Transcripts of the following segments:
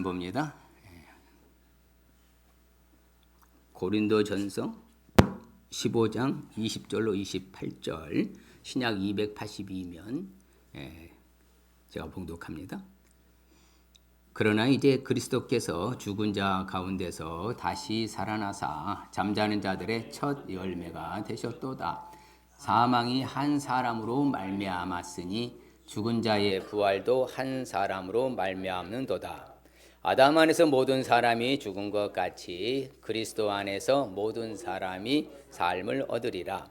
봅니다. 고린도전서 15장 20절로 28절 신약 282면 제가 봉독합니다. 그러나 이제 그리스도께서 죽은 자 가운데서 다시 살아나사 잠자는 자들의 첫 열매가 되셨도다. 사망이 한 사람으로 말미암았으니 죽은 자의 부활도 한 사람으로 말미암는도다. 아담 안에서 모든 사람이 죽은 것 같이 그리스도 안에서 모든 사람이 삶을 얻으리라.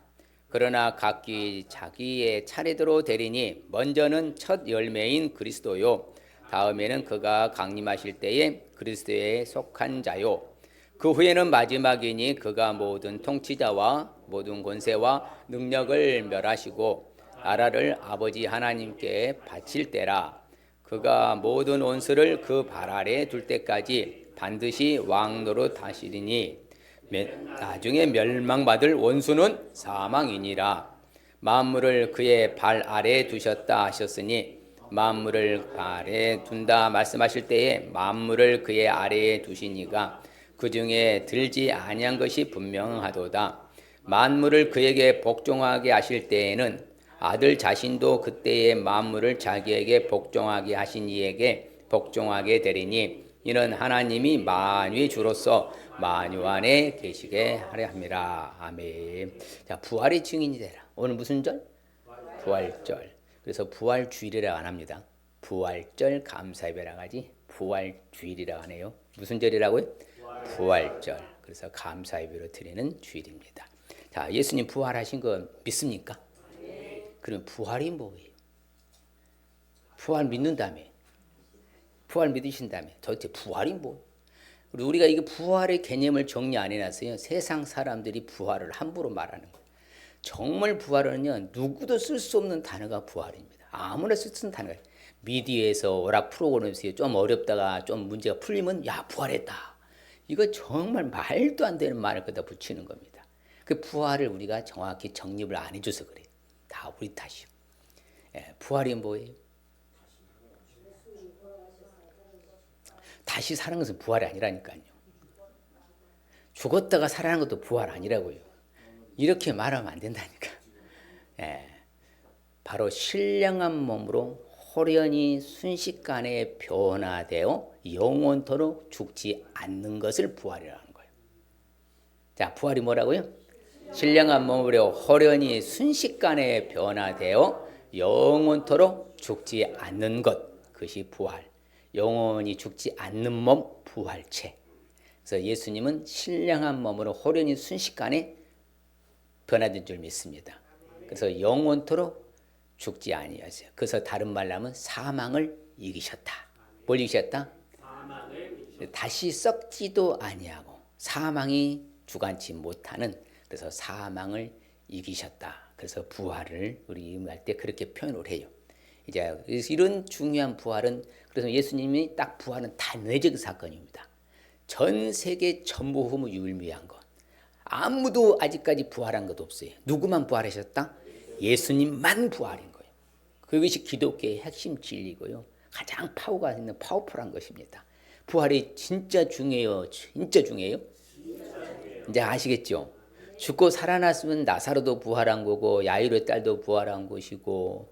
그러나 각기 자기의 차례대로 되리니 먼저는 첫 열매인 그리스도요, 다음에는 그가 강림하실 때에 그리스도에 속한 자요, 그 후에는 마지막이니 그가 모든 통치자와 모든 권세와 능력을 멸하시고 나라를 아버지 하나님께 바칠 때라. 그가 모든 원수를 그 발 아래 둘 때까지 반드시 왕 노릇하시리니 나중에 멸망받을 원수는 사망이니라. 만물을 그의 발 아래 두셨다 하셨으니 만물을 발에 둔다 말씀하실 때에 만물을 그의 아래에 두시니가 그 중에 들지 아니한 것이 분명하도다. 만물을 그에게 복종하게 하실 때에는 아들 자신도 그때의 만물을 자기에게 복종하게 하신 이에게 복종하게 되리니 이는 하나님이 만유의 주로서 만유 안에 계시게 하려 함이라. 아멘. 자, 부활의 증인이 되라. 오늘 무슨 절? 부활절. 그래서 부활주일이라고 안 합니다. 부활절 감사예배라고 하지 부활주일이라고 하네요. 무슨 절이라고요? 부활절. 그래서 감사예배로 드리는 주일입니다. 자, 예수님 부활하신 거 믿습니까? 그럼 부활이 뭐예요? 부활 믿는다며, 부활 믿으신다며, 도대체 부활이 뭐예요? 우리가 이게 부활의 개념을 정리 안 해놨어요. 세상 사람들이 부활을 함부로 말하는 거예요. 정말 부활은요, 누구도 쓸 수 없는 단어가 부활입니다. 아무나 쓸 수 없는 단어가. 미디어에서 오락 프로그램에서 좀 어렵다가 좀 문제가 풀리면 야 부활했다. 이거 정말 말도 안 되는 말을 갖다 붙이는 겁니다. 그 부활을 우리가 정확히 정립을 안 해줘서 그래요. 다 우리 탓이요. 부활이 뭐예요? 다시 사는 것은 부활이 아니라니까요. 죽었다가 살아난 것도 부활 아니라고요. 이렇게 말하면 안 된다니까. 바로 신령한 몸으로 호련히 순식간에 변화되어 영원토록 죽지 않는 것을 부활이라고 하는 거예요. 자, 부활이 뭐라고요? 신령한 몸으로 호련히 순식간에 변화되어 영원토록 죽지 않는 것, 그것이 부활. 영원히 죽지 않는 몸, 부활체. 그래서 예수님은 신령한 몸으로 호련히 순식간에 변화된 줄 믿습니다. 그래서 영원토록 죽지 아니하세요. 그래서 다른 말로 하면 사망을 이기셨다. 뭘 이기셨다? 다시 썩지도 아니하고 사망이 주관치 못하는, 그래서 사망을 이기셨다. 그래서 부활을 우리 의미할 때 그렇게 표현을 해요. 이제 이런 중요한 부활은, 그래서 예수님이 딱 부활은 단회적 사건입니다. 전 세계 전부 유일무이한 것. 아무도 아직까지 부활한 것도 없어요. 누구만 부활하셨다? 예수님만 부활인 거예요. 그것이 기독교의 핵심 진리고요. 가장 파워가 있는 파워풀한 것입니다. 부활이 진짜 중요해요. 진짜 중요해요. 이제 아시겠죠? 죽고 살아났으면 나사로도 부활한 거고 야이로의 딸도 부활한 것이고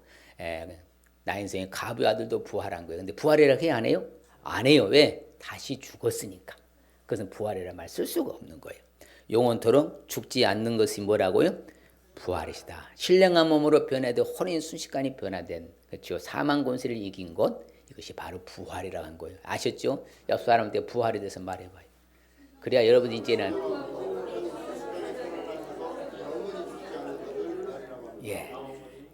나인성의 가부 아들도 부활한 거예요. 근데 부활이라고 해야 안 해요? 안 해요. 왜? 다시 죽었으니까. 그것은 부활이라는 말 쓸 수가 없는 거예요. 영원토록 죽지 않는 것이 뭐라고요? 부활이시다. 신령한 몸으로 변화되어 호련히 순식간에 변화된, 그렇죠? 사망 권세를 이긴 것, 이것이 바로 부활이라고 한 거예요. 아셨죠? 옆 사람한테 부활에 대해서 말해봐요. 그래야 여러분이 이제는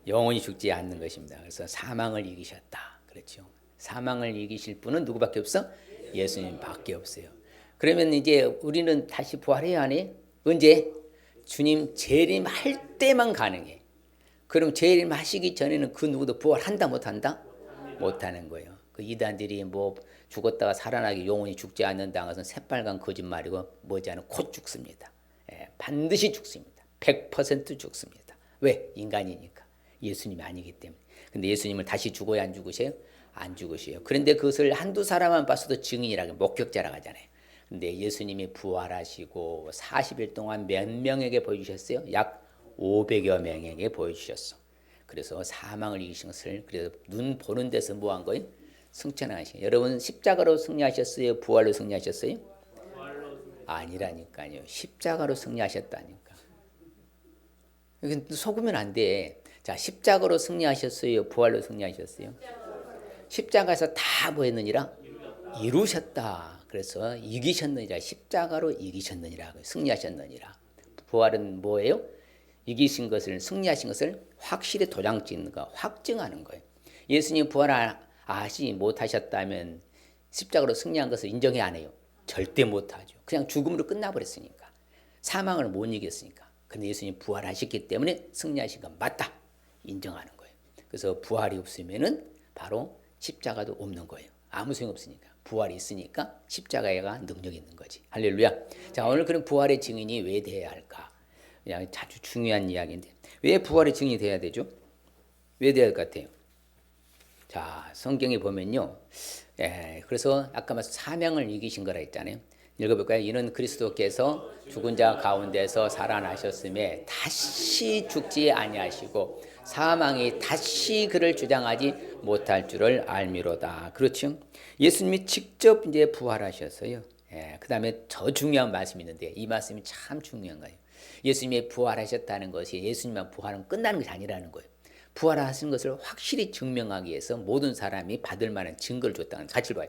영원히 죽지 않는 것입니다. 그래서 사망을 이기셨다. 그렇죠? 사망을 이기실 분은 누구밖에 없어? 예수님밖에 없어요. 그러면 이제 우리는 다시 부활해야 하네? 언제? 주님 재림할 때만 가능해. 그럼 재림하시기 전에는 그 누구도 부활한다 못한다? 못하는 거예요. 그 이단들이 뭐 죽었다가 살아나기 영원히 죽지 않는다 것은 새빨간 거짓말이고 머지않아 곧 죽습니다. 반드시 죽습니다. 100% 죽습니다. 왜? 인간이니까. 예수님이 아니기 때문에. 근데 예수님을 다시 죽어야 안 죽으세요? 안 죽으셔요. 그런데 그것을 한두 사람만 봤어도 증인이라고 목격자라고 하잖아요. 근데 예수님이 부활하시고 40일 동안 몇 명에게 보여주셨어요? 약 500여 명에게 보여주셨어. 그래서 사망을 이기신 것을 그래서 눈 보는 데서 뭐 한 거예요? 승천하신. 여러분 십자가로 승리하셨어요? 부활로 승리하셨어요? 아니라니까요. 십자가로 승리하셨다니까. 속으면 안 돼. 자, 십자가로 승리하셨어요? 부활로 승리하셨어요? 십자가에서 다 뭐 했느니라? 이루셨다. 그래서 이기셨느니라. 십자가로 이기셨느니라. 승리하셨느니라. 부활은 뭐예요? 이기신 것을, 승리하신 것을 확실히 도장 찍는 거, 확증하는 거예요. 예수님 부활하지 못하셨다면 십자가로 승리한 것을 인정해 안 해요? 절대 못하죠. 그냥 죽음으로 끝나버렸으니까. 사망을 못 이겼으니까. 근데 예수님 부활하셨기 때문에 승리하신 건 맞다. 인정하는 거예요. 그래서 부활이 없으면은 바로 십자가도 없는 거예요. 아무 소용 없으니까. 부활이 있으니까 십자가가 능력이 있는 거지. 할렐루야. 자, 오늘 그럼 부활의 증인이 왜 돼야 할까? 그냥 아주 중요한 이야기인데 왜 부활의 증인이 돼야 되죠? 왜 돼야 할 것 같아요? 자, 성경에 보면요. 그래서 아까 말씀 사명을 이기신 거라 했잖아요. 읽어볼까요? 이는 그리스도께서 죽은 자 가운데서 살아나셨음에 다시 죽지 아니하시고 사망이 다시 그를 주장하지 못할 줄을 알미로다. 그렇죠? 예수님이 직접 이제 부활하셨어요. 그 다음에 더 중요한 말씀이 있는데 이 말씀이 참 중요한 거예요. 예수님이 부활하셨다는 것이 예수님만 부활은 끝나는 것이 아니라는 거예요. 부활하신 것을 확실히 증명하기 위해서 모든 사람이 받을 만한 증거를 줬다는 같이 봐요.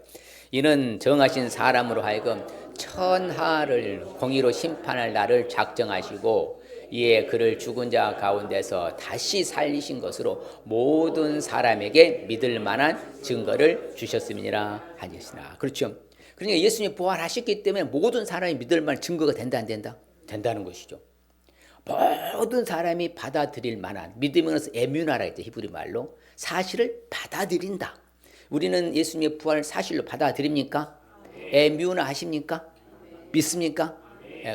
이는 정하신 사람으로 하여금 천하를 공의로 심판할 날을 작정하시고 이에 그를 죽은 자 가운데서 다시 살리신 것으로 모든 사람에게 믿을 만한 증거를 주셨음이니라 하셨으나. 그렇죠. 그러니까 예수님이 부활하셨기 때문에 모든 사람이 믿을 만한 증거가 된다 안 된다? 된다는 것이죠. 모든 사람이 받아들일 만한 믿음으로서 에뮤나라 했죠. 히브리 말로 사실을 받아들인다. 우리는 예수님의 부활을 사실로 받아들입니까? 에뮤나 하십니까? 믿습니까?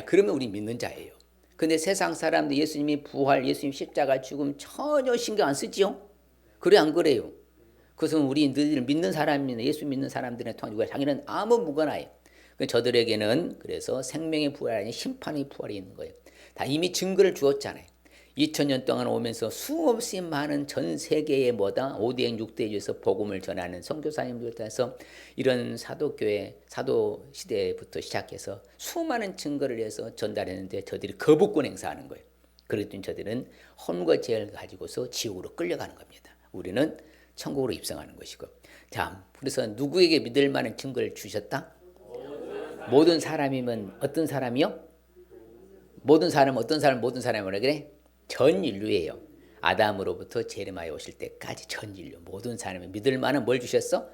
그러면 우리 믿는 자예요. 근데 세상 사람들 예수님이 부활, 예수님 십자가 죽음 전혀 신경 안 쓰지요? 그래 안 그래요? 그것은 우리 늘 믿는 사람이나 예수 믿는 사람들의 통해 자기는 아무 무관하요. 저들에게는 그래서 생명의 부활이 아닌 심판의 부활이 있는 거예요. 다 이미 증거를 주었잖아요. 2000년 동안 오면서 수없이 많은 전 세계의 뭐다 5대행 6대주에서 복음을 전하는 선교사님들에서 이런 사도교회 사도 시대부터 시작해서 수많은 증거를 해서 전달했는데 저들이 거부권 행사하는 거예요. 그랬더니 저들은 혼과 죄를 가지고서 지옥으로 끌려가는 겁니다. 우리는 천국으로 입성하는 것이고. 자, 그래서 누구에게 믿을 만한 증거를 주셨다? 모든 사람이면 어떤 사람이요? 모든 사람은 어떤 사람 모든 사람이라 그래? 전 인류예요. 아담으로부터 제르마에 오실 때까지 전 인류 모든 사람이 믿을 만한 뭘 주셨어?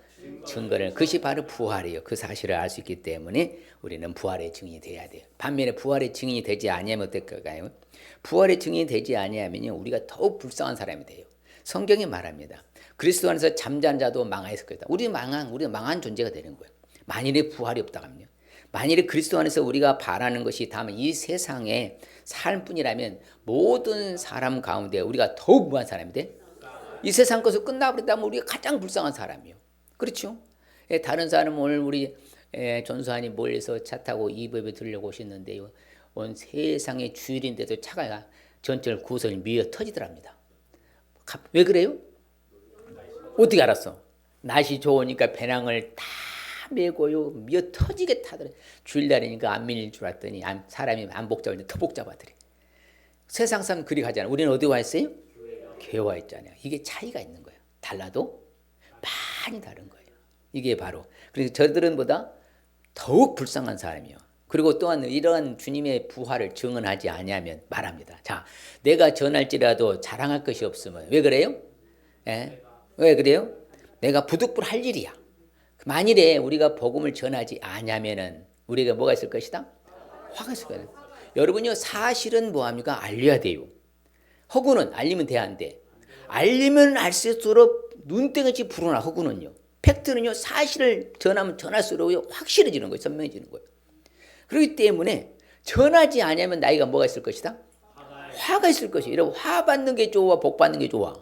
증거를. 그것이 바로 부활이에요. 그 사실을 알 수 있기 때문에 우리는 부활의 증인이 돼야 돼요. 반면에 부활의 증인이 되지 아니하면 어떨까요? 부활의 증인이 되지 아니하면요 우리가 더욱 불쌍한 사람이 돼요. 성경이 말합니다. 그리스도 안에서 잠자는 자도 망하였을 거다. 우리가 망한 존재가 되는 거예요. 만일에 부활이 없다 하면요. 만일에 그리스도 안에서 우리가 바라는 것이 다만 이 세상에 삶뿐이라면 모든 사람 가운데 우리가 더욱 무한 사람이 돼. 이 세상 것을 끝나버린다면 우리가 가장 불쌍한 사람이요. 그렇죠? 다른 사람은 오늘 우리 전수환이 몰려서 차 타고 이브에 들려고 오셨는데요. 온 세상의 주일인데도 차가 전철 구선이 미어 터지더랍니다. 왜 그래요? 어떻게 알았어? 날씨 좋으니까 배낭을 다 메고요 미어 터지게 타더래. 주일날이니까 안 밀릴 줄 알았더니 사람이 안 복잡한데 더 복잡하더래. 세상 사람 그리 가잖아. 우리는 어디 와 있어요? 교회 와 있잖아요. 이게 차이가 있는 거예요. 달라도 많이 다른 거예요. 이게 바로 그래서 저들은 보다 더욱 불쌍한 사람이요. 그리고 또한 이러한 주님의 부활을 증언하지 아니하면 말합니다. 자, 내가 전할지라도 자랑할 것이 없으면 왜 그래요? 왜 그래요? 내가 부득불할 일이야. 만일에 우리가 복음을 전하지 아니하면은 우리가 뭐가 있을 것이다? 화가 있을 거예요. 여러분요 사실은 뭐합니까? 알려야 돼요. 허구는 알리면 돼 안 돼? 알리면 알수록 눈땡같이 불어나. 허구는요. 팩트는요 사실을 전하면 전할수록 확실해지는 거예요. 선명해지는 거예요. 그렇기 때문에 전하지 아니하면 나이가 뭐가 있을 것이다? 화가 있을 것이에요. 여러분 화 받는 게 좋아 복 받는 게 좋아?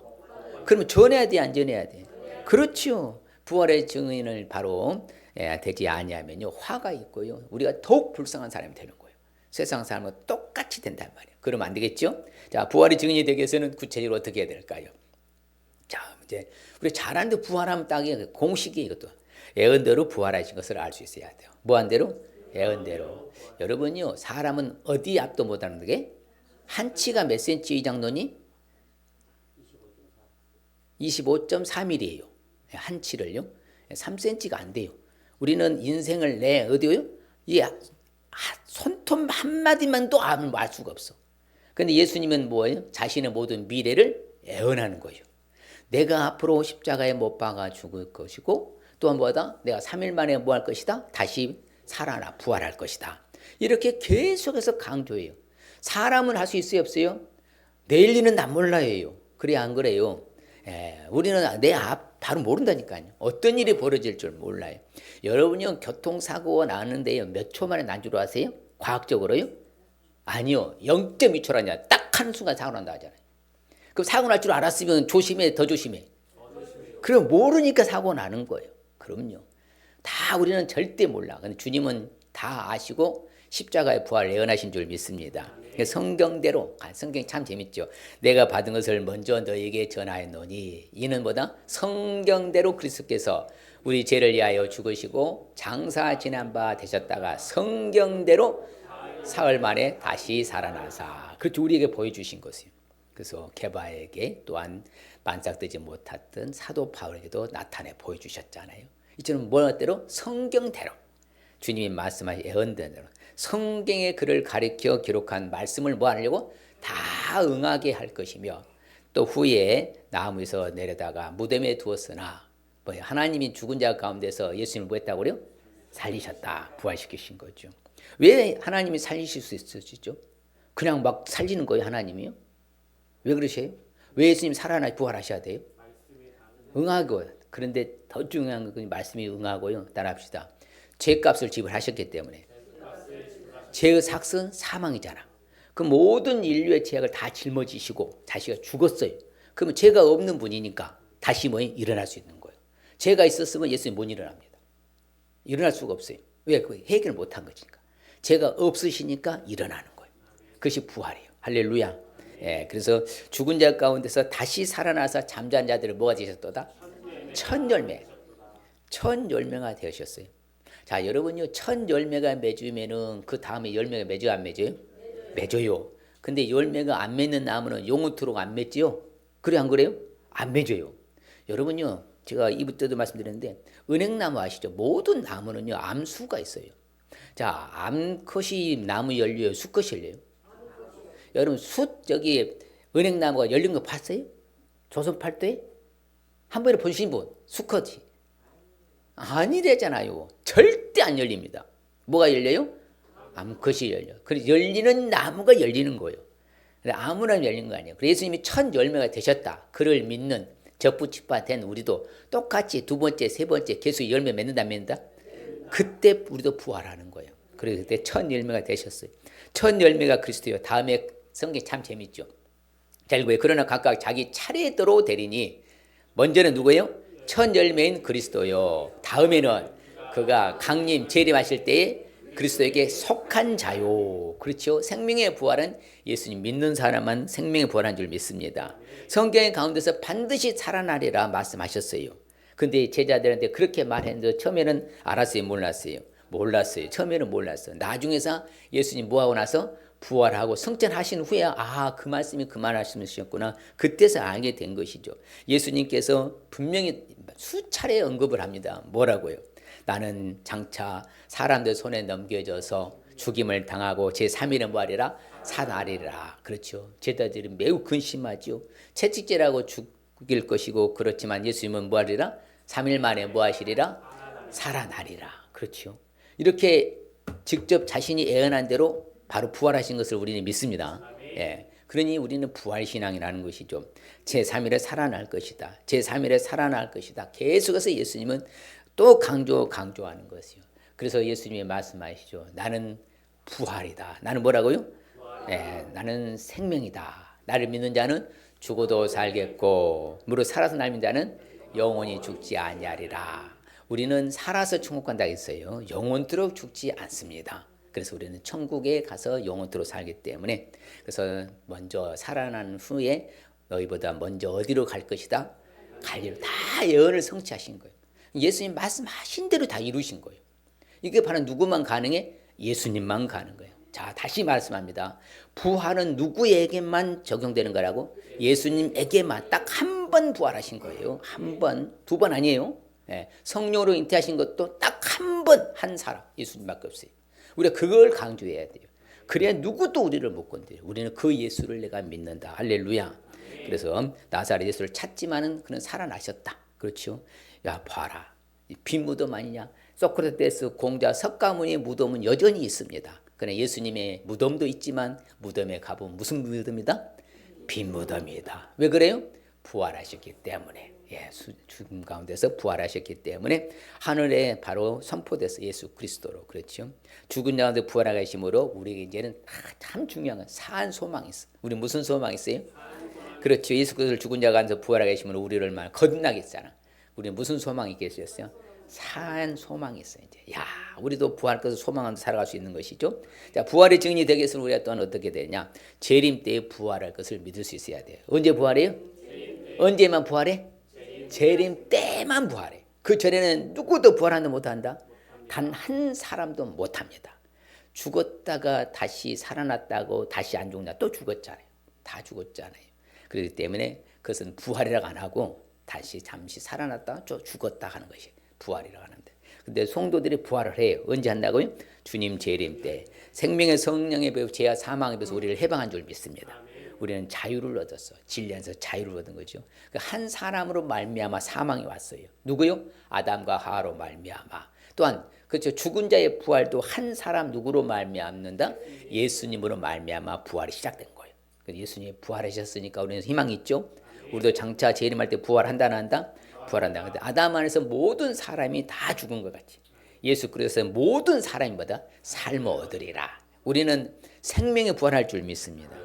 그러면 전해야 돼 안 전해야 돼? 그렇죠. 부활의 증인을 바로 되지 아니하면요 화가 있고요 우리가 더욱 불쌍한 사람이 되는 거예요. 세상 사람과 똑같이 된단 말이에요. 그러면 안 되겠죠? 자, 부활의 증인이 되기 위해서는 구체적으로 어떻게 해야 될까요? 자, 이제 우리 잘하는데 부활하면 딱이 공식이 이것도 예언대로 부활하신 것을 알 수 있어야 돼요. 뭐한대로? 예언대로. 여러분요 사람은 어디 앞도 못하는 게 한치가 몇 센치 이장노니? 25.3mm예요. 한치를요. 3cm가 안 돼요. 우리는 인생을 어디요? 이 손톱 한마디만도 알 수가 없어. 그런데 예수님은 뭐예요? 자신의 모든 미래를 예언하는 거예요. 내가 앞으로 십자가에 못 박아 죽을 것이고 또한 뭐다? 내가 3일 만에 뭐 할 것이다? 다시 살아나 부활할 것이다. 이렇게 계속해서 강조해요. 사람은 할 수 있어요? 없어요? 내일 일은 난 몰라요. 그래 안 그래요? 우리는 내 앞 바로 모른다니까요. 어떤 일이 벌어질 줄 몰라요. 여러분요 교통사고가 나는데요 몇 초 만에 난 줄 아세요? 과학적으로요? 아니요. 0.2초라냐. 딱 하는 순간 사고 난다 하잖아요. 그럼 사고 날 줄 알았으면 조심해, 더 조심해. 그럼 모르니까 사고 나는 거예요. 그럼요. 다 우리는 절대 몰라. 근데 주님은 다 아시고 십자가의 부활을 예언하신 줄 믿습니다. 성경대로, 성경이 참 재밌죠. 내가 받은 것을 먼저 너에게 전하였노니 이는 뭐다? 성경대로 그리스도께서 우리 죄를 위하여 죽으시고 장사 지난 바 되셨다가 성경대로 사흘 만에 다시 살아나사. 그렇죠. 우리에게 보여주신 것이에요. 그래서 게바에게 또한 반짝되지 못했던 사도 바울에게도 나타내 보여주셨잖아요. 이처럼 뭐대로? 성경대로 주님이 말씀하신 예언대로 성경의 글을 가리켜 기록한 말씀을 뭐 하려고? 다 응하게 할 것이며 또 후에 나무에서 내려다가 무덤에 두었으나 하나님이 죽은 자 가운데서 예수님을 뭐 했다고 그래요? 살리셨다. 부활시키신 거죠. 왜 하나님이 살리실 수 있으시죠? 그냥 막 살리는 거예요 하나님이요? 왜 그러세요? 왜 예수님 살아나 부활하셔야 돼요? 응하고. 그런데 더 중요한 건 말씀이 응하고요. 따라합시다. 죄값을 지불하셨기 때문에. 죄의 삭은 사망이잖아. 그 모든 인류의 죄악을 다 짊어지시고 자기가 죽었어요. 그러면 죄가 없는 분이니까 다시 일어날 수 있는 거예요. 죄가 있었으면 예수님 못 일어납니다. 일어날 수가 없어요. 왜? 그 해결을 못한 것이니까. 죄가 없으시니까 일어나는 거예요. 그것이 부활이에요. 할렐루야. 그래서 죽은 자 가운데서 다시 살아나서 잠자는 자들을 뭐가 되셨도다? 천 열매. 천 열매가 되셨어요. 자, 여러분요, 천 열매가 맺으면은 그 다음에 열매가 맺어요, 안 맺어요? 맺어요. 근데 열매가 안 맺는 나무는 영원토록 안 맺지요? 그래, 안 그래요? 안 맺어요. 여러분요, 제가 이부터도 말씀드렸는데, 은행나무 아시죠? 모든 나무는요, 암수가 있어요. 자, 암컷이 나무 열려요? 수컷이 열려요? 여러분, 은행나무가 열린 거 봤어요? 조선 팔도에? 한 번에 보신 분, 수컷이. 아니래잖아요. 절대 안 열립니다. 뭐가 열려요? 암컷이 열려. 그래서 열리는 나무가 열리는 거예요. 아무나 열린 거 아니에요. 그래서 예수님이 첫 열매가 되셨다. 그를 믿는 적부집파 된 우리도 똑같이 두 번째, 세 번째 계속 열매 맺는다, 맺는다? 그때 우리도 부활하는 거예요. 그래서 그때 첫 열매가 되셨어요. 첫 열매가 그리스도요. 다음에 성경 참 재밌죠. 자, 읽어요. 그러나 각각 자기 차례대로 되리니 먼저는 누구예요? 첫 열매인 그리스도요. 다음에는 그가 강림 재림하실 때에 그리스도에게 속한 자요. 그렇죠? 생명의 부활은 예수님 믿는 사람만 생명의 부활한 줄 믿습니다. 성경의 가운데서 반드시 살아나리라 말씀하셨어요. 근데 제자들한테 그렇게 말했는데 처음에는 알았어요? 몰랐어요? 몰랐어요. 처음에는 몰랐어요. 나중에서 예수님 뭐하고 나서 부활하고 승천하신 후에 그 말씀이 그 말씀이셨구나. 그때서 알게 된 것이죠. 예수님께서 분명히 수차례 언급을 합니다. 뭐라고요? 나는 장차 사람들 손에 넘겨져서 죽임을 당하고 제3일은 뭐하리라? 살아나리라. 그렇죠. 제자들이 매우 근심하죠. 채찍질하고 죽일 것이고 그렇지만 예수님은 뭐하리라? 3일 만에 뭐하시리라? 살아나리라. 그렇죠. 이렇게 직접 자신이 예언한 대로 바로 부활하신 것을 우리는 믿습니다. 그러니 우리는 부활신앙이라는 것이죠. 제3일에 살아날 것이다. 제3일에 살아날 것이다. 계속해서 예수님은 또 강조하는 것이요. 그래서 예수님이 말씀하시죠. 나는 부활이다. 나는 뭐라고요? 나는 생명이다. 나를 믿는 자는 죽어도 살겠고 무릇 살아서 날 믿는 자는 영원히 죽지 아니하리라. 우리는 살아서 천국 간다 했어요. 영원토록 죽지 않습니다. 그래서 우리는 천국에 가서 영원토록 살기 때문에, 그래서 먼저 살아난 후에 너희보다 먼저 어디로 갈 것이다? 갈리로. 다 예언을 성취하신 거예요. 예수님 말씀하신 대로 다 이루신 거예요. 이게 바로 누구만 가능해? 예수님만 가는 거예요. 자, 다시 말씀합니다. 부활은 누구에게만 적용되는 거라고? 예수님에게만 딱 한 번 부활하신 거예요. 한 번, 두 번 아니에요. 성령으로 잉태하신 것도 딱 한 번 한 사람, 예수님밖에 없어요. 우리가 그걸 강조해야 돼요. 그래야 누구도 우리를 못 건드려요. 우리는 그 예수를 내가 믿는다. 할렐루야. 그래서 나사렛 예수를 찾지만은 그는 살아나셨다. 그렇죠? 야, 봐라. 빈 무덤 아니냐? 소크라테스 공자 석가모니의 무덤은 여전히 있습니다. 그러나 예수님의 무덤도 있지만 무덤에 가보면 무슨 무덤이다? 빈 무덤이다. 왜 그래요? 부활하셨기 때문에. 죽음 가운데서 부활하셨기 때문에 하늘에 바로 선포돼서 예수 그리스도로. 그렇죠? 죽은 자 가운데 부활하심으로 우리에게 이제는 참 중요한 건 사한 소망이 있어. 우리 무슨 소망이 있어요? 그렇죠. 예수 그리스도를 죽은 자 가운데 부활하심으로 우리를 얼마나 거듭나게 했잖아. 우리는 무슨 소망이 있겠어요? 사한 소망이 있어요. 이제 야, 우리도 부활 것을 소망하면서 살아갈 수 있는 것이죠. 자, 부활의 증인이 되기 위해서는 우리가 또한 어떻게 되냐? 재림 때에 부활할 것을 믿을 수 있어야 돼요. 언제 부활해요? 언제만 부활해? 재림 때만 부활해. 그 전에는 누구도 부활한다 못한다? 단 한 사람도 못합니다. 죽었다가 다시 살아났다고 다시 안 죽냐? 또 죽었잖아요. 다 죽었잖아요. 그렇기 때문에 그것은 부활이라고 안 하고 다시 잠시 살아났다가 또 죽었다 하는 것이 부활이라고 하는데, 근데 성도들이 부활을 해요. 언제 한다고요? 주님 재림 때. 생명의 성령의 배후 죄와 사망에 대해서 우리를 해방한 줄 믿습니다. 우리는 자유를 얻었어. 진리 안에서 자유를 얻은 거죠. 한 사람으로 말미암아 사망이 왔어요. 누구요? 아담과 하와로 말미암아. 또한 그렇죠. 죽은 자의 부활도 한 사람 누구로 말미암는다? 예수님으로 말미암아 부활이 시작된 거예요. 예수님이 부활하셨으니까 우리는 희망이 있죠. 우리도 장차 재림할 때 부활한다 안 한다? 부활한다. 근데 아담 안에서 모든 사람이 다 죽은 것 같이 예수 그리스도의 모든 사람이 뭐다? 삶을 얻으리라. 우리는 생명에 부활할 줄 믿습니다.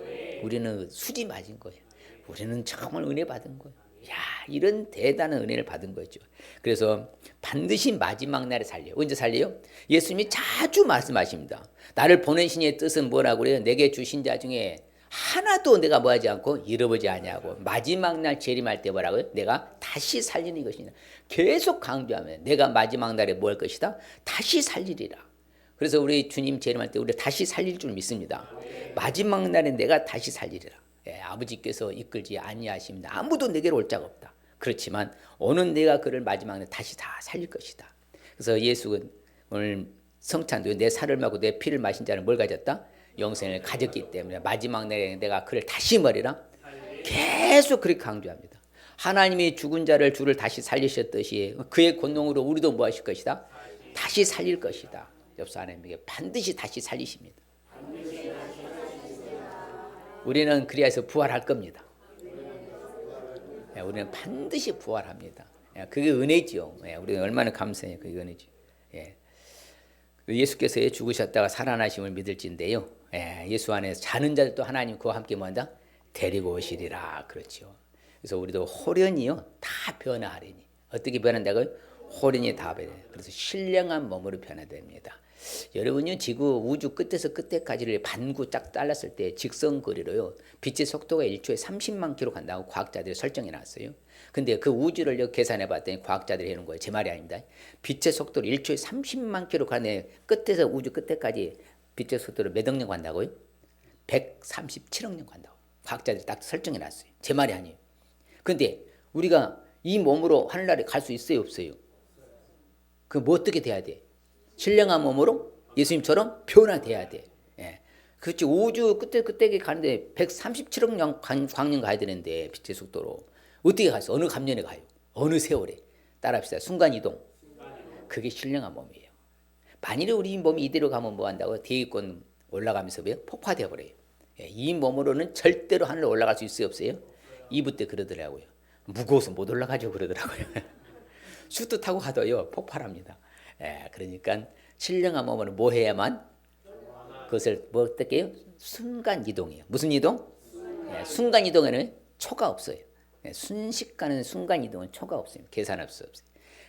우리는 수지 맞은 거예요. 우리는 정말 은혜 받은 거예요. 야, 이런 대단한 은혜를 받은 거죠. 그래서 반드시 마지막 날에 살려요. 언제 살려요? 예수님이 자주 말씀하십니다. 나를 보내신 뜻은 뭐라고 그래요? 내게 주신 자 중에 하나도 내가 뭐하지 않고 잃어보지 아니하고 마지막 날 재림할 때 뭐라고요? 내가 다시 살리는 것이냐. 계속 강조하면 내가 마지막 날에 뭐 할 것이다? 다시 살리리라. 그래서 우리 주님 재림할 때 우리 다시 살릴 줄 믿습니다. 마지막 날에 내가 다시 살리리라. 아버지께서 이끌지 아니하십니다. 아무도 내게로 올 자가 없다. 그렇지만 어느 내가 그를 마지막 날에 다시 다 살릴 것이다. 그래서 예수는 오늘 성찬도 내 살을 마고 내 피를 마신 자는 뭘 가졌다? 영생을 가졌기 때문에 마지막 날에 내가 그를 다시 뭐리라? 계속 그렇게 강조합니다. 하나님이 죽은 자를 주를 다시 살리셨듯이 그의 권능으로 우리도 뭐 하실 것이다? 다시 살릴 것이다. 옆 하나님에게 반드시 다시 살리십니다. 우리는 그리하여서 부활할 겁니다. 우리는 반드시 부활합니다. 그게 은혜죠. 우리는 얼마나 감사해요. 그게 은혜죠. 예수께서 죽으셨다가 살아나심을 믿을진데요. 예수 안에서 자는 자들도 하나님 그와 함께 뭐한다? 데리고 오시리라. 그렇죠. 그래서 우리도 호련이요 다 변화하리니. 어떻게 변한다고요? 호련이 다 변해. 그래서 신령한 몸으로 변화됩니다. 여러분요 지구 우주 끝에서 끝에까지를 반구 쫙 잘랐을 때 직선거리로요 빛의 속도가 1초에 30만 킬로 간다고 과학자들이 설정해 놨어요. 근데 그 우주를 계산해 봤더니 과학자들이 해놓은 거예요. 제 말이 아닙니다. 빛의 속도를 1초에 30만 킬로 가네. 끝에서 우주 끝에까지 빛의 속도로 몇 억 년 간다고요? 137억 년 간다고 과학자들이 딱 설정해 놨어요. 제 말이 아니에요. 근데 우리가 이 몸으로 하늘나라에 갈 수 있어요 없어요? 그 뭐 어떻게 돼야 돼? 신령한 몸으로 예수님처럼 변화돼야 돼. 그렇지. 우주 끝에 가는데 137억 년 광년 가야 되는데 빛의 속도로 어떻게 가서 어느 감년에 가요? 어느 세월에? 따라합시다. 순간이동. 그게 신령한 몸이에요. 만일에 우리 몸이 이대로 가면 뭐 한다고? 대기권 올라가면서 폭파되어 버려요. 이 몸으로는 절대로 하늘로 올라갈 수 있어요 없어요? 2부 때 그러더라고요. 무거워서 못 올라가죠 그러더라고요. 슈트 타고 가도요 폭발합니다. 그러니까 신령한 몸으로 뭐 해야만? 그것을 뭐 어떻게 해요? 순간 이동이에요. 무슨 이동? 순간 이동에는 초가 없어요. 순식간은 순간이동은 초가 없습니다. 계산할 수 없어요.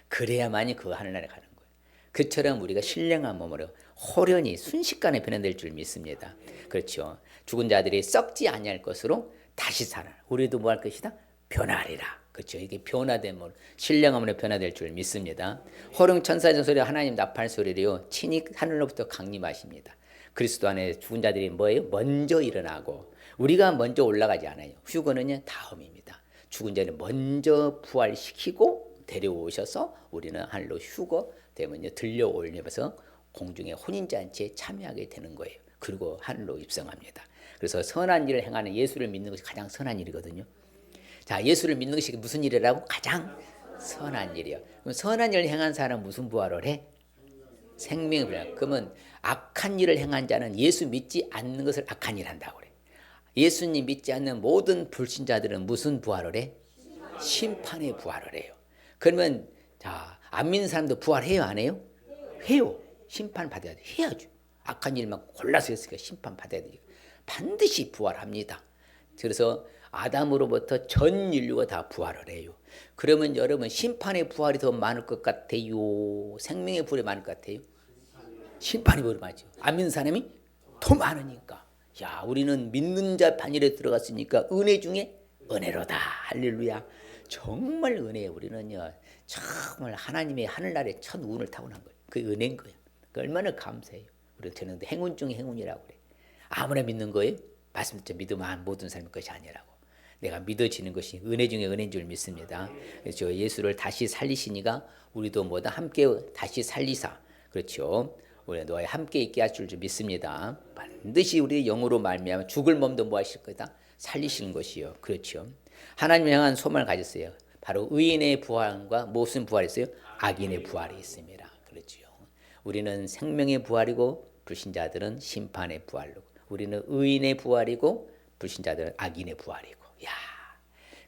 그래야만이 그 하늘나라에 가는 거예요. 그처럼 우리가 신령한 몸으로 호련히 순식간에 변화될 줄 믿습니다. 그렇죠. 죽은 자들이 썩지 아니할 것으로 다시 살아. 우리도 뭐 할 것이다? 변화하리라. 그렇죠. 이게 변화된 몸, 신령한 몸으로 변화될 줄 믿습니다. 호령 천사의 소리, 하나님 나팔 소리로요, 친히 하늘로부터 강림하십니다. 그리스도 안에 죽은 자들이 뭐예요? 먼저 일어나고, 우리가 먼저 올라가지 않아요. 휴거는요 다음입니다. 죽은 자를 먼저 부활시키고 데려오셔서 우리는 하늘로 휴거 되면요 들려올려서 공중의 혼인잔치에 참여하게 되는 거예요. 그리고 하늘로 입성합니다. 그래서 선한 일을 행하는 예수를 믿는 것이 가장 선한 일이거든요. 자, 예수를 믿는 것이 무슨 일이라고? 가장 선한 일이요. 그럼 선한 일을 행한 사람은 무슨 부활을 해? 생명의 부활. 그러면 악한 일을 행한 자는 예수 믿지 않는 것을 악한 일 한다고 그래. 예수님 믿지 않는 모든 불신자들은 무슨 부활을 해? 심판의 부활을 해요. 그러면 자, 안 믿는 사람도 부활해요, 안 해요? 해요. 심판 받아야 돼. 해야죠. 악한 일만 골라서 했으니까 심판 받아야 되니까 반드시 부활합니다. 그래서 아담으로부터 전 인류가 다 부활을 해요. 그러면 여러분 심판의 부활이 더 많을 것 같아요? 생명의 부활이 많을 것 같아요? 심판의 부활이 많죠. 안 믿는 사람이 더 많으니까. 야, 우리는 믿는 자 반열에 들어갔으니까 은혜 중에 은혜로다. 할렐루야. 정말 은혜예요. 우리는요, 정말 하나님의 하늘나라의 첫 운을 타고난 거예요. 그 은혜인 거예요. 얼마나 감사해요. 우리 저는 행운 중에 행운이라고 그래. 아무나 믿는 거예요? 말씀드렸죠. 믿으면 모든 사람의 것이 아니라고. 내가 믿어지는 것이 은혜 중에 은혜인 줄 믿습니다. 그렇죠. 예수를 다시 살리시니까 우리도 뭐다 함께 다시 살리사. 그렇죠. 우리 너와 함께 있게 하실 줄 믿습니다. 반드시 우리 영으로 말미암아 죽을 몸도 뭐 하실 거다? 살리시는 것이요. 그렇죠. 하나님 향한 소망을 가졌어요. 바로 의인의 부활과 무슨 부활이 있어요? 악인의 부활이 있습니다. 그렇죠. 우리는 생명의 부활이고 불신자들은 심판의 부활로. 우리는 의인의 부활이고 불신자들은 악인의 부활이고. 야,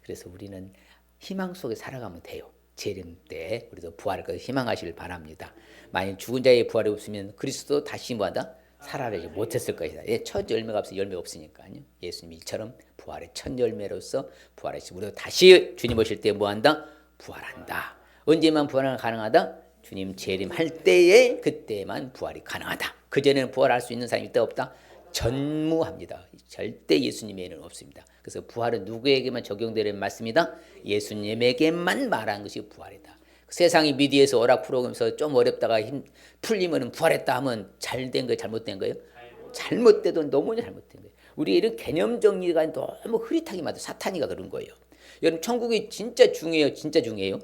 그래서 우리는 희망 속에 살아가면 돼요. 재림 때 우리도 부활할 것을 희망하시길 바랍니다. 만약 죽은 자의 부활이 없으면 그리스도 다시 뭐하다? 살아나지 못했을 것이다. 첫 열매가 없어 열매 없으니까요. 예수님 이처럼 부활의 첫 열매로서 부활하시. 우리도 다시 주님 오실 때 뭐한다? 부활한다. 언제만 부활은 가능하다? 주님 재림할 때에 그때만 부활이 가능하다. 그전에는 부활할 수 있는 사람이 있다 없다? 전무합니다. 절대 예수님에게는 없습니다. 그래서 부활은 누구에게만 적용되는 말씀이다? 예수님에게만 말한 것이 부활이다. 세상이 미디에서 오락프로그램에서 좀 어렵다가 풀리면 부활했다 하면 잘된 거예요? 잘못된 거예요? 잘못돼도 너무 잘못된 거예요. 우리 이런 개념 정리가 너무 흐릿하게 맞아. 사탄이가 그런 거예요. 여러분 천국이 진짜 중요해요? 진짜 중요해요?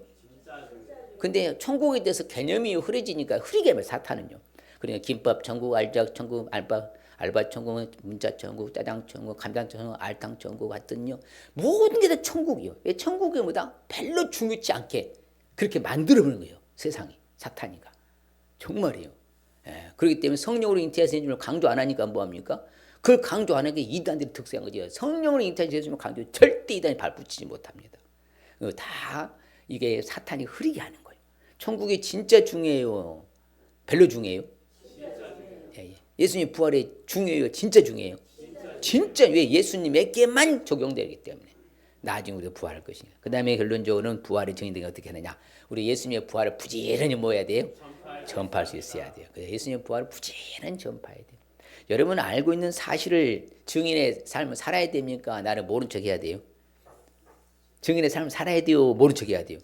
근데 천국에 대해서 개념이 흐려지니까 흐리게 하면 사탄은요. 그러니까 김밥 천국, 알작 천국, 알바 천국, 문자 천국, 짜장 천국, 감장 천국, 알탕 천국 같은요. 모든 게 다 천국이요. 왜 천국이 뭐다? 별로 중요치 않게 그렇게 만들어버린 거예요. 세상이 사탄이가 정말이에요. 예, 그렇기 때문에 성령으로 잉태하신 예수님을 강조 안 하니까 뭐합니까? 그걸 강조 안 하는 게 이단들의 특성인 거죠. 성령으로 잉태하신 예수님을 강조 절대 이단이 발붙이지 못합니다. 다 이게 사탄이 흐리게 하는 거예요. 천국이 진짜 중요해요? 별로 중요해요? 예수님 부활이 중요해요? 진짜 중요해요? 진짜. 왜? 예수님에게만 적용되기 때문에. 나중에 우리가 부활할 것이냐. 그 다음에 결론적으로는 부활이 정의되기 어떻게 하느냐. 우리 예수님의 부활을 부지런히 뭐 해야 돼요? 전파할 수 있어야 돼요. 그래서 예수님의 부활을 부지런히 전파해야 돼요. 여러분 알고 있는 사실을 증인의 삶을 살아야 됩니까? 나를 모른 척 해야 돼요? 증인의 삶을 살아야 돼요? 모른 척 해야 돼요?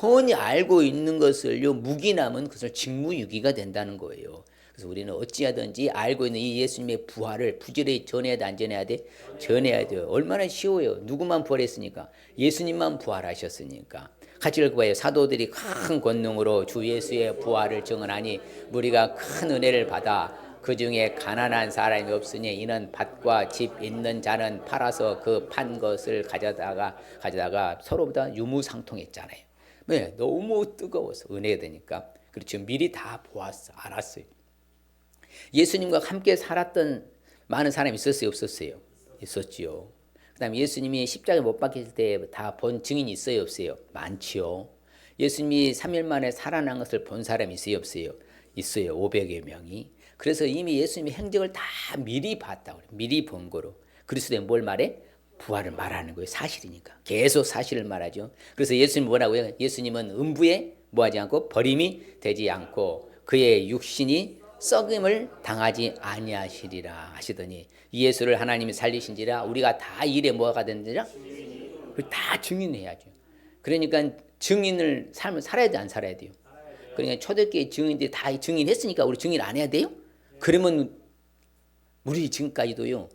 훤히 알고 있는 것을요 묵인하면 그것을 직무유기가 된다는 거예요. 그래서 우리는 어찌하든지 알고 있는 이 예수님의 부활을 부지런히 전해야 돼, 안 전해야 돼? 전해야 돼요. 얼마나 쉬워요. 누구만 부활했으니까? 예수님만 부활하셨으니까. 같이 읽어봐요. 사도들이 큰 권능으로 주 예수의 부활을 증언하니 무리가 큰 은혜를 받아 그 중에 가난한 사람이 없으니 이는 밭과 집 있는 자는 팔아서 그 판 것을 가져다가 서로보다 유무상통했잖아요. 네, 너무 뜨거워서 은혜가 되니까. 그렇죠. 미리 다 보았어, 알았어요. 예수님과 함께 살았던 많은 사람이 있었어요, 없었어요? 있었지요. 그다음에 예수님이 십자가에 못 박힐 때 다 본 증인이 있어요, 없어요? 많지요. 예수님이 3일 만에 살아난 것을 본 사람이 있어요, 없어요? 있어요. 500여 명이. 그래서 이미 예수님의 행적을 다 미리 봤다고 그래요. 미리 본 거로. 그리스도에 뭘 말해? 부활을 말하는 거예요. 사실이니까. 계속 사실을 말하죠. 그래서 예수님 뭐라고요? 예수님은 음부에 뭐하지 않고 버림이 되지 않고 그의 육신이 썩임을 당하지 아니하시리라 하시더니 이 예수를 하나님이 살리신지라 우리가 다 일에 뭐가 되는지라 다 증인해야죠. 그러니까 증인을 삶을 살아야 돼, 안 살아야 돼요? 그러니까 초대교회 증인들이 다 증인했으니까 우리 증인 안 해야 돼요? 그러면 우리 지금까지도요,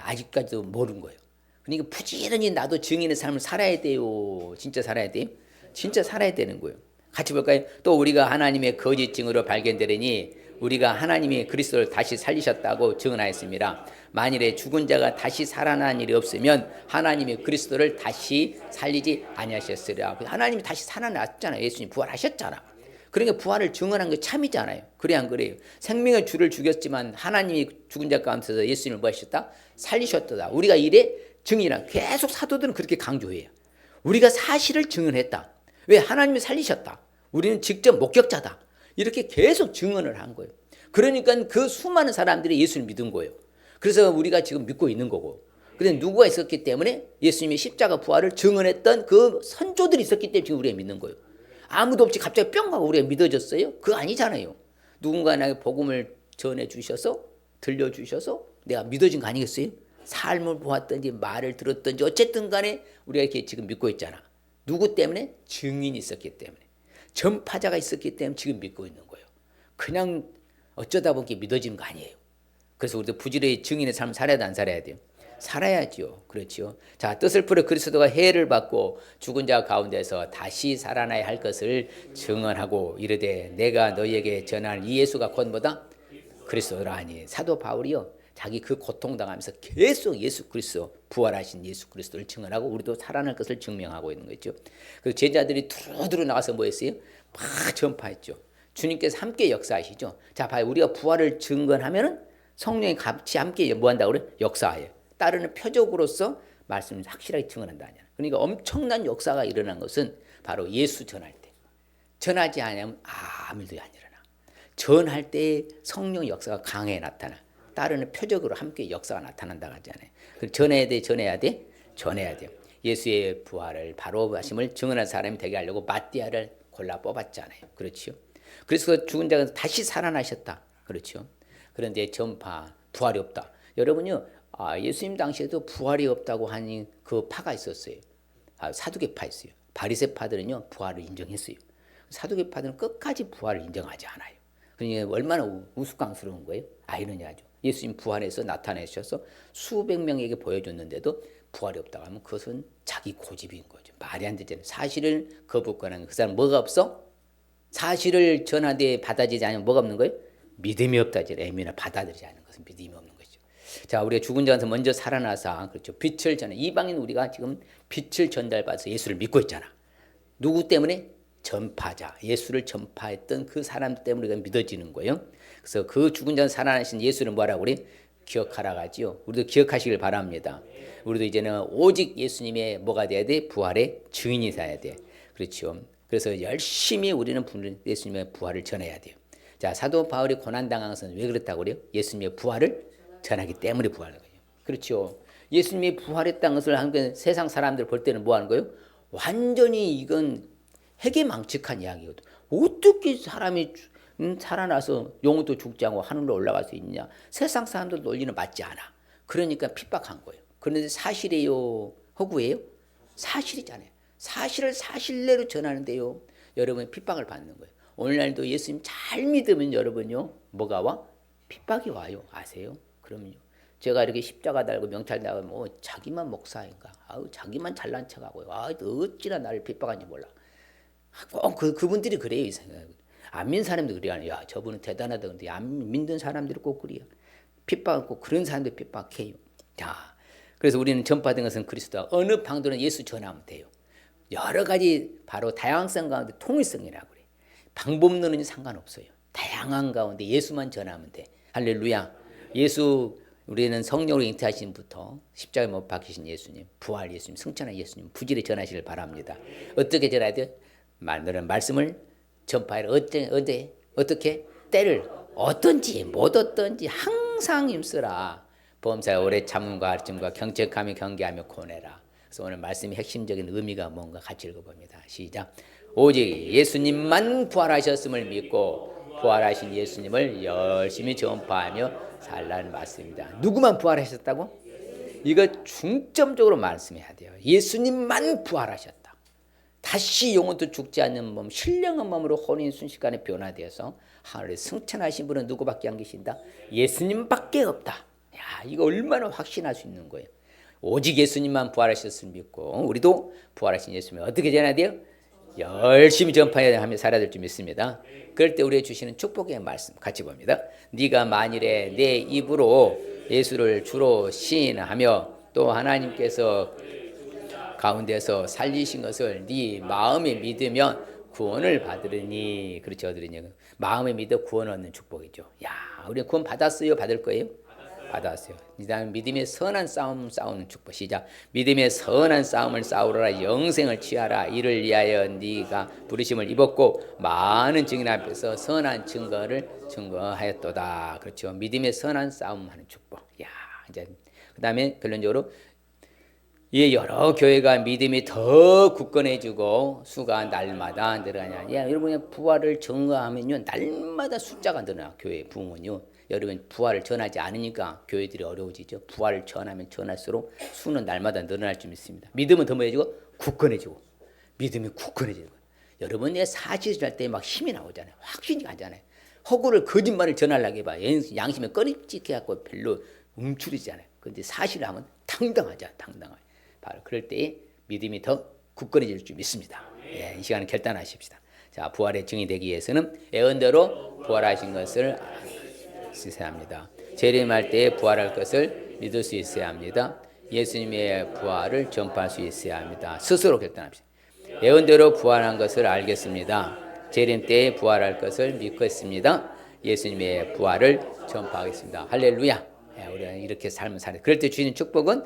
아직까지도 모르는 거예요. 그러니까 부지런히 나도 증인의 삶을 살아야 돼요. 진짜 살아야 돼요? 진짜 살아야 되는 거예요. 같이 볼까요? 또 우리가 하나님의 거짓 증으로 발견되려니 우리가 하나님이 그리스도를 다시 살리셨다고 증언하였습니다. 만일에 죽은 자가 다시 살아난 일이 없으면 하나님이 그리스도를 다시 살리지 아니하셨으리라. 하나님이 다시 살아났잖아요. 예수님 부활하셨잖아. 그러니까 부활을 증언한 게 참이잖아요. 그래 안 그래요? 생명의 주를 죽였지만 하나님이 죽은 자 가운데서 예수님을 뭐 하셨다? 살리셨다. 우리가 이래 증인이라 계속 사도들은 그렇게 강조해요. 우리가 사실을 증언했다. 왜? 하나님이 살리셨다. 우리는 직접 목격자다. 이렇게 계속 증언을 한 거예요. 그러니까 그 수많은 사람들이 예수를 믿은 거예요. 그래서 우리가 지금 믿고 있는 거고. 근데 누구가 있었기 때문에 예수님의 십자가 부활을 증언했던 그 선조들이 있었기 때문에 지금 우리가 믿는 거예요. 아무도 없이 갑자기 뿅 하고 우리가 믿어졌어요? 그거 아니잖아요. 누군가 나에게 복음을 전해주셔서 들려주셔서 내가 믿어진 거 아니겠어요? 삶을 보았든지 말을 들었든지 어쨌든 간에 우리가 이렇게 지금 믿고 있잖아. 누구 때문에? 증인이 있었기 때문에. 전파자가 있었기 때문에 지금 믿고 있는 거예요. 그냥 어쩌다 보니 믿어지는 거 아니에요. 그래서 우리도 부지런히 증인의 삶을 살아야 돼, 안 살아야 돼요? 살아야죠. 그렇죠. 자, 뜻을 풀어 그리스도가 해를 받고 죽은 자 가운데서 다시 살아나야 할 것을 증언하고 이르되 내가 너희에게 전할 이 예수가 곧 뭐다? 그리스도라 하니. 사도 바울이요, 자기 그 고통당하면서 계속 예수 그리스도, 부활하신 예수 그리스도를 증언하고 우리도 살아날 것을 증명하고 있는 거죠. 그래서 제자들이 두루두루 나가서 뭐 했어요? 막 전파했죠. 주님께서 함께 역사하시죠. 자, 봐요. 우리가 부활을 증언하면은 성령이 같이 함께 뭐 한다고 그래? 역사해요. 따르는 표적으로서 말씀을 확실하게 증언한다. 그러니까 엄청난 역사가 일어난 것은 바로 예수 전할 때. 전하지 않으면 아무 일도 안 일어나. 전할 때 성령의 역사가 강하게 나타나. 따르는 표적으로 함께 역사가 나타난다고 하잖아요. 전해야 돼, 전해야 돼, 전해야 돼요. 예수의 부활을 바로 하심을 증언한 사람이 되게 하려고 마띠아를 골라 뽑았잖아요. 그렇죠? 그래서 죽은 자가 다시 살아나셨다. 그렇죠? 그런데 전파, 부활이 없다. 여러분요, 예수님 당시에도 부활이 없다고 하는 그 파가 있었어요. 사두개파 있어요. 바리새파들은요, 부활을 인정했어요. 사두개파들은 끝까지 부활을 인정하지 않아요. 그러니까 얼마나 우스꽝스러운 거예요? 아이러니하죠. 예수님 부활해서 나타내셔서 수백 명에게 보여줬는데도 부활이 없다고 하면 그것은 자기 고집인 거죠. 말이 안 되잖아요. 사실을 거부하는 그 사람 뭐가 없어? 사실을 전하되 받아들이지 않으면 뭐가 없는 거예요? 믿음이 없다지. 애미나 받아들이지 않는 것은 믿음이 없는 거죠. 자, 우리가 죽은 자에서 먼저 살아나서 그렇죠. 빛을 전해. 이방인 우리가 지금 빛을 전달받아서 예수를 믿고 있잖아. 누구 때문에? 전파자. 예수를 전파했던 그 사람 때문에 우리가 믿어지는 거예요. 그래서 그 죽은 자 살아나신 예수를 뭐라고 그래? 기억하라고 하지요. 우리도 기억하시길 바랍니다. 우리도 이제는 오직 예수님의 뭐가 돼야 돼? 부활의 증인이 돼야 돼. 그렇죠. 그래서 열심히 우리는 예수님의 부활을 전해야 돼요. 자, 사도 바울이 고난당한 것은 왜 그렇다고 그래요? 예수님의 부활을 전하기 때문에 부활하는 거예요. 그렇죠. 예수님이 부활했다는 것을 하는 세상 사람들 볼 때는 뭐 하는 거예요? 완전히 이건 해괴망측한 이야기거든. 어떻게 사람이 살아나서 영혼도 죽지 않고 하늘로 올라갈 수 있냐? 세상 사람들 논리는 맞지 않아. 그러니까 핍박한 거예요. 그런데 사실이에요? 허구예요? 사실이잖아요. 사실을 사실대로 전하는데요, 여러분 핍박을 받는 거예요. 오늘날도 예수님 잘 믿으면 여러분요, 뭐가 와? 핍박이 와요. 아세요? 그럼요. 제가 이렇게 십자가 달고 명찰 달고 자기만 목사인가? 자기만 잘난 척하고요. 어찌나 나를 핍박하는지 몰라. 꼭 그분들이 그래요. 이 생각. 안 믿는 사람도 그래요. 야, 저분은 대단하다. 근데 안 믿는 사람들이 꼭 그래요. 핍박은 꼭 그런 사람들 핍박해요. 자, 그래서 우리는 전파된 것은 그리스도와 어느 방도는 예수 전하면 돼요. 여러 가지 바로 다양성 가운데 통일성이라고 그래요. 방법론은 상관없어요. 다양한 가운데 예수만 전하면 돼. 할렐루야. 예수, 우리는 성령으로 잉태하신 분부터 십자가에 못 박히신 예수님, 부활 예수님, 승천한 예수님 부지런히 전하시길 바랍니다. 어떻게 전해야 돼요? 너는 말씀을 전파해라. 어떻게? 때를 어떤지 못 어떤지 항상 힘쓰라. 범사에 오래 참음과 아름과 경책하며 경계하며 고뇌라. 그래서 오늘 말씀의 핵심적인 의미가 뭔가 같이 읽어봅니다. 시작. 오직 예수님만 부활하셨음을 믿고 부활하신 예수님을 열심히 전파하며 살라는 말씀입니다. 누구만 부활하셨다고? 이거 중점적으로 말씀해야 돼요. 예수님만 부활하셨다. 다시 영원토록 죽지 않는 몸, 신령한 몸으로 혼인 순식간에 변화되어서 하늘에 승천하신 분은 누구밖에 안 계신다? 예수님밖에 없다. 야, 이거 얼마나 확신할 수 있는 거예요. 오직 예수님만 부활하셨음을 믿고 우리도 부활하신 예수님을 어떻게 전해야 돼요? 열심히 전파해야 하며 살아야 될 줄 믿습니다. 그럴 때 우리에게 주시는 축복의 말씀 같이 봅니다. 네가 만일에 내 입으로 예수를 주로 시인하며 또 하나님께서 가운데서 살리신 것을 네 마음에 믿으면 구원을 받으리니. 그렇죠. 얻으리니. 마음에 믿어 구원 얻는 축복이죠. 야, 우리 구원 받았어요? 받을 거예요? 받았어요. 이다음 믿음의 선한 싸움 싸우는 축복. 시작. 믿음의 선한 싸움을 싸우라. 영생을 취하라. 이를 위하여 네가 부르심을 입었고 많은 증인 앞에서 선한 증거를 증거하였도다. 그렇죠. 믿음의 선한 싸움 하는 축복. 야, 이제 그다음에 결론적으로 이 여러 교회가 믿음이 더 굳건해지고 수가 날마다 늘어나냐. 야, 여러분 부활을 증거하면요 날마다 숫자가 늘어나. 교회 부흥은요. 여러분 부활을 전하지 않으니까 교회들이 어려워지죠. 부활을 전하면 전할수록 수는 날마다 늘어날 줄 믿습니다. 믿음은 더 뭐해지고 굳건해지고 믿음이 굳건해지고. 여러분 내 사실을 할 때 막 힘이 나오잖아요. 확신이 가잖아요. 허구를 거짓말을 전하려고 해봐. 양심에 꺼립짓게 갖고 별로 움츠리잖아요. 그런데 사실을 하면 당당하죠. 당당하죠. 바로 그럴 때 믿음이 더 굳건해질 줄 믿습니다. 예, 이 시간에 결단하십시다. 자, 부활의 증이 되기 위해서는 애언대로 부활하신 것을 있어야 합니다. 재림할 때 부활할 것을 믿을 수 있어야 합니다. 예수님의 부활을 전파할 수 있어야 합니다. 스스로 결단합시다. 애언대로 부활한 것을 알겠습니다. 재림 때에 부활할 것을 믿겠습니다. 예수님의 부활을 전파하겠습니다. 할렐루야. 예, 우리가 이렇게 삶을 살아요. 그럴 때 주시는 축복은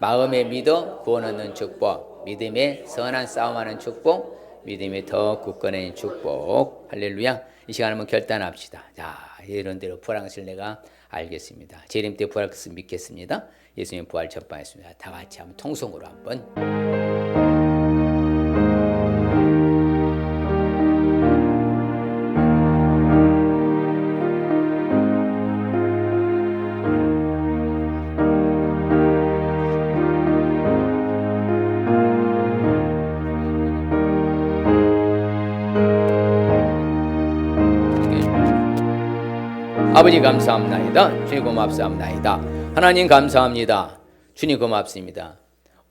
마음에 믿어 구원 얻는 축복, 믿음에 선한 싸움하는 축복, 믿음이 더 굳건해진 축복. 할렐루야. 이 시간 한번 결단합시다. 자, 이런 대로 부활한 것을 내가 알겠습니다. 재림 때 부활할 것을 믿겠습니다. 예수님 부활 전파했습니다. 다 같이 한번 통성으로 한번. 아버지 감사합니다. 주님 고맙사옵나이다. 하나님 감사합니다. 주님 고맙습니다.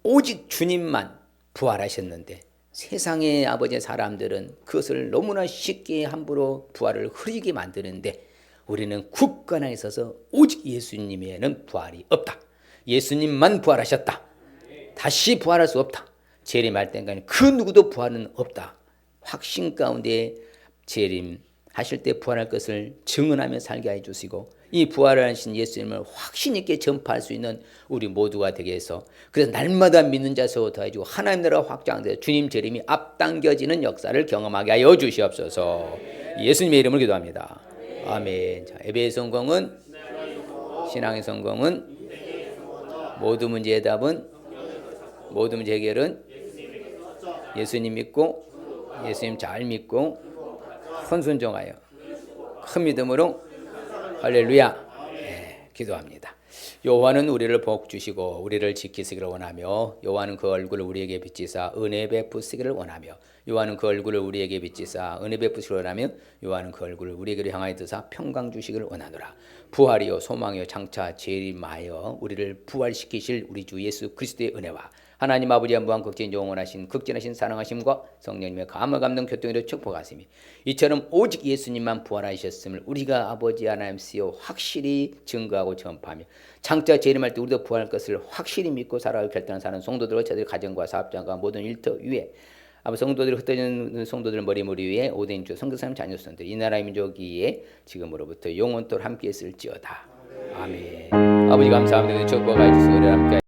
오직 주님만 부활하셨는데 세상의 아버지의 사람들은 그것을 너무나 쉽게 함부로 부활을 흐리게 만드는데 우리는 굳건하게 서서 오직 예수님에는 부활이 없다. 예수님만 부활하셨다. 다시 부활할 수 없다. 재림할 때까지 그 누구도 부활은 없다. 확신 가운데 재림하실 때 부활할 것을 증언하며 살게 해주시고 이 부활하신 예수님을 확신 있게 전파할 수 있는 우리 모두가 되게 해서 그래서 날마다 믿는 자 수 더해지고 하나님 나라가 확장되어 주님 재림이 앞당겨지는 역사를 경험하게 하여 주시옵소서. 예수님의 이름을 기도합니다. 아멘. 자, 예배의 성공은 신앙의 성공은 모든 문제의 답은 모든 문제 해결은 예수님 믿고 예수님 잘 믿고 헌순종하여 큰 믿음으로 할렐루야. 네, 기도합니다. 여호와는 우리를 복 주시고 우리를 지키시기를 원하며 여호와는 그 얼굴을 우리에게 비치사 은혜 베푸시기를 원하며 여호와는 그 얼굴을 우리에게 비치사 은혜 베푸시기를 원하며 여호와는 그 얼굴을 우리에게 향하여 드사 평강 주시기를 원하노라. 부활이요 소망이요 장차 재림하여 우리를 부활시키실 우리 주 예수 그리스도의 은혜와 하나님 아버지의 무한 극진 영원하신 극진하신 사랑하심과 성령님의 감화 감동 교통으로 축복하시며 이처럼 오직 예수님만 부활하셨음을 우리가 아버지 하나님이시여 확실히 증거하고 전파하며 장차 재림할 때 우리도 부활할 것을 확실히 믿고 살아갈 결단을 사는 성도들과 저들 가정과 사업장과 모든 일터 위에 아버지 성도들이 흩어지는 성도들 머리머리 위에 오대인주 성교사님 자녀손들 이 나라의 민족 위에 지금으로부터 영원토록 함께 있을지어다. 아멘. 아버지 감사합니다. 축복하여 주시고 우리 함께